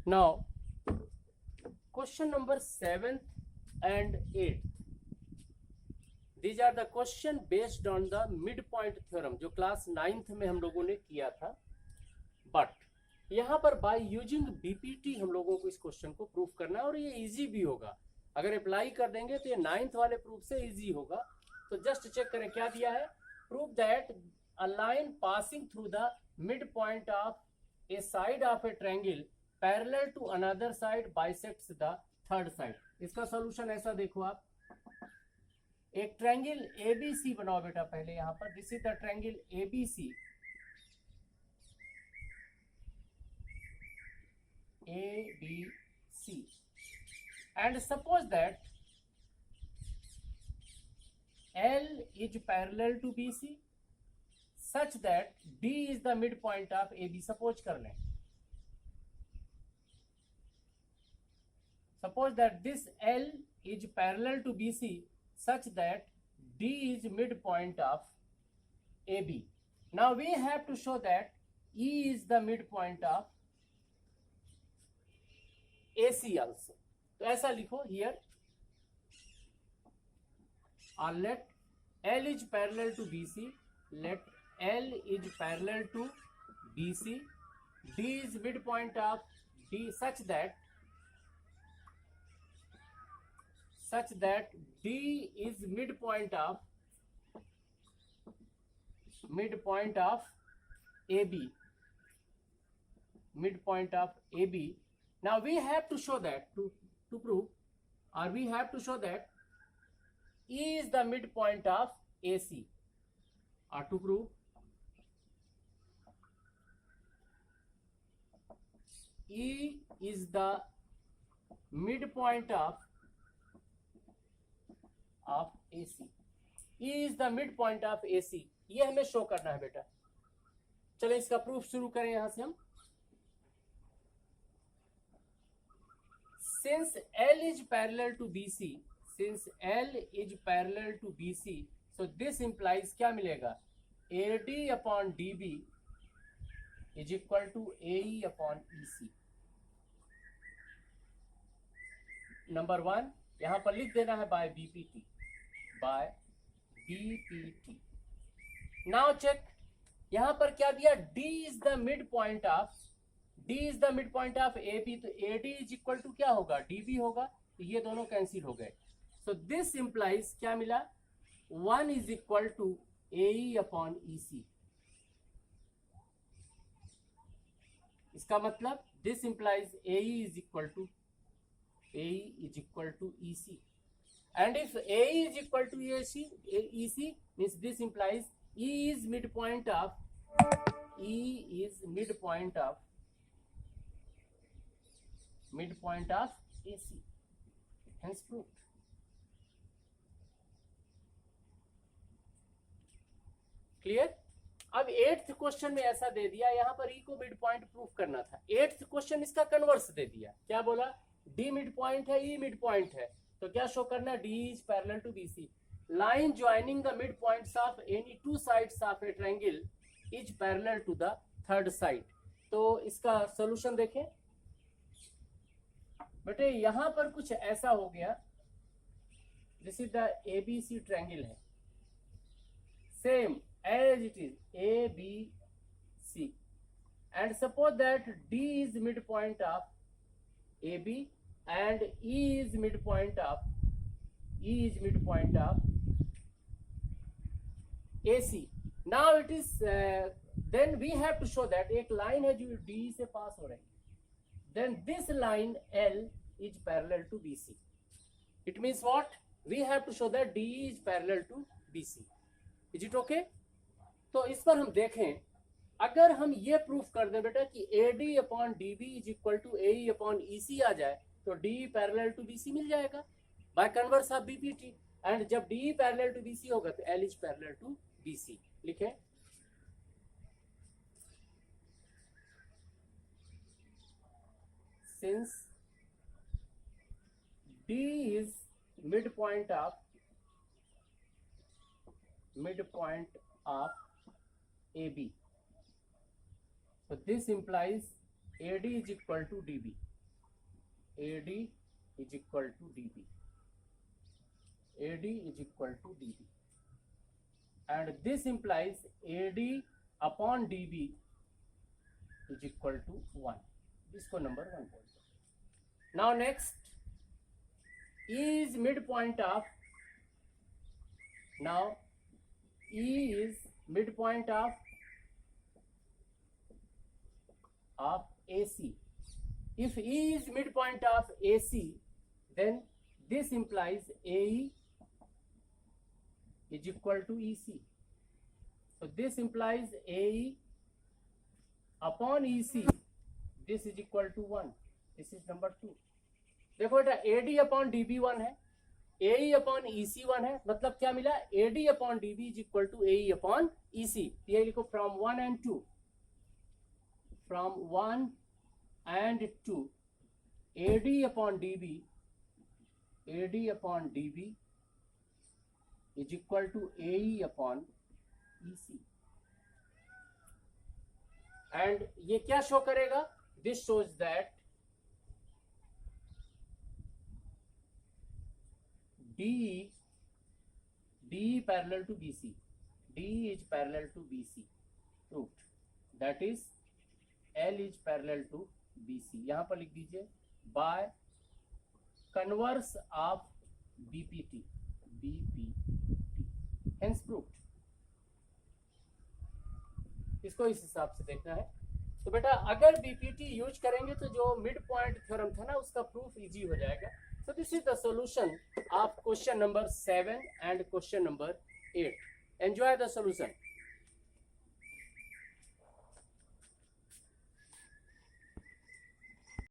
Now, question number 7th and 8th. These are the question based on the midpoint theorem जो class 9th में हम लोगों ने किया था. बट यहाँ पर बाय यूजिंग बीपीटी हम लोगों को इस क्वेश्चन को प्रूफ करना है और ये इजी भी होगा. अगर अप्लाई कर देंगे तो ये 9th वाले प्रूफ से इजी होगा. तो जस्ट चेक करें क्या दिया है. Prove that a line passing through the midpoint of a side of a triangle parallel to another side bisects the third side. इसका सॉल्यूशन ऐसा देखो आप. एक ट्रायंगल एबीसी बनाओ बेटा पहले. यहां पर this is the triangle ABC. ABC and suppose that L is parallel to BC such that D is the midpoint of AB. Suppose कर लें. Suppose that this L is parallel to BC such that D is midpoint of AB. Now we have to show that E is the midpoint of AC also. तो ऐसा लिखो here. Let L is parallel to BC. Let L is parallel to BC. D is midpoint of D such that D is midpoint of AB. Midpoint of AB. Now we have to show that to prove, or we have to show that E is the midpoint of AC, or to prove E is the midpoint of AC. E is the midpoint of AC. ये हमें show करना है बेटा. चलो इसका proof शुरू करें यहां से हम. Since L is parallel to BC, so this implies क्या मिलेगा. AD upon DB is equal to AE upon EC. Number 1 यहां पर लिख देना है by BPT. Now check. यहां पर क्या दिया. D is the midpoint of AB. तो AD is equal to क्या होगा. DB होगा. तो ये दोनों कैंसिल हो गए. So this implies क्या मिला. 1 is equal to AE upon EC. इसका मतलब this implies AE is equal to EC. And if AE is equal to EC means this implies E is midpoint of AC. Hence proved. Clear. अब 8th question में ऐसा दे दिया. यहां पर E को mid point proof करना था. 8th question इसका कन्वर्स दे दिया. क्या बोला. D मिड पॉइंट है, E मिड पॉइंट है. तो क्या शो करना है. D is parallel to BC. Line joining the midpoints of any two sides of a triangle is parallel to the third side. तो इसका सॉल्यूशन देखें बेटे. यहां पर कुछ ऐसा हो गया. This is the ABC triangle है. Same as it is ABC. And suppose that D is midpoint of AB and E is midpoint of AC. Now it is then we have to show that एक line है जो D से पास हो रही है. Then this line L is parallel to BC. It means what? We have to show that D is parallel to BC. Is it okay? तो इस पर हम देखें. अगर हम ये प्रूफ कर दें बेटा कि AD upon DB is equal to AE upon EC आ जाए तो D पैरेलल टू BC मिल जाएगा by converse of BPT. And जब D पैरेलल टू BC होगा तो L is parallel to BC. लिखे. Since D is midpoint of AB, so this implies AD is equal to DB. AD is equal to DB. AD is equal to DB. And this implies AD upon DB is equal to 1. इसको number 1 बोलते हैं. Now next, E is midpoint of, now E is midpoint of AC. If E is midpoint of AC, then this implies AE is equal to EC. So this implies AE upon EC, this is equal to 1. This is number 2. देखो बेटा AD upon DB 1 है, AE upon EC 1 है, मतलब क्या मिला, AD upon DB is equal to AE upon EC. ये लिखो from 1 and 2. From 1 and 2, AD upon DB is equal to AE upon EC. And ये क्या शो करेगा? This shows that DE parallel to BC. DE is parallel to BC. Proved. That is L is parallel to BC. यहाँ पर लिख दीजिए by converse of BPT. Hence proved. इसको इस हिसाब से देखना है. तो बेटा अगर BPT यूज करेंगे तो जो मिड पॉइंट थ्योरम था ना उसका प्रूफ इजी हो जाएगा. So this is the solution of question number 7 and question number 8. Enjoy the solution.